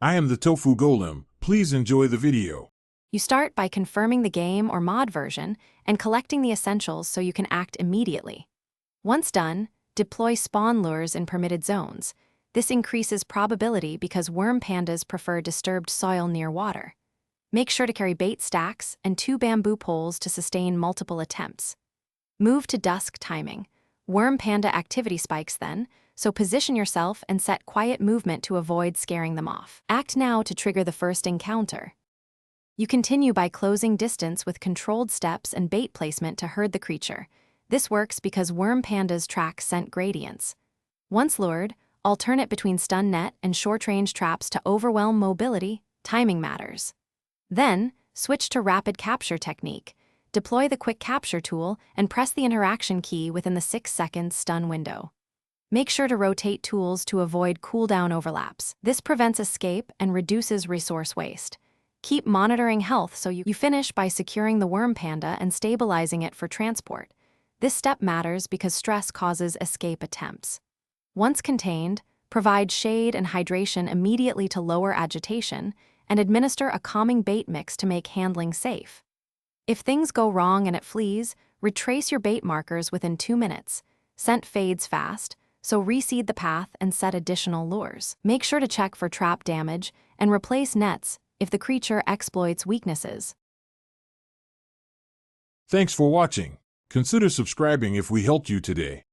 I am the Tofu Golem. Please enjoy the video. You start by confirming the game or mod version and collecting the essentials so you can act immediately. Once done, deploy spawn lures in permitted zones. This increases probability because worm pandas prefer disturbed soil near water. Make sure to carry bait stacks and 2 bamboo poles to sustain multiple attempts. Move to dusk timing. Worm panda activity spikes then, so position yourself and set quiet movement to avoid scaring them off. Act now to trigger the first encounter. You continue by closing distance with controlled steps and bait placement to herd the creature. This works because worm pandas track scent gradients. Once lured, alternate between stun net and short-range traps to overwhelm mobility. Timing matters. Then, switch to rapid capture technique. Deploy the quick capture tool and press the interaction key within the 6-second stun window. Make sure to rotate tools to avoid cooldown overlaps. This prevents escape and reduces resource waste. Keep monitoring health so you finish by securing the worm panda and stabilizing it for transport. This step matters because stress causes escape attempts. Once contained, provide shade and hydration immediately to lower agitation, and administer a calming bait mix to make handling safe. If things go wrong and it flees, retrace your bait markers within 2 minutes. Scent fades fast, so reseed the path and set additional lures. Make sure to check for trap damage and replace nets if the creature exploits weaknesses. Thanks for watching. Consider subscribing if we helped you today.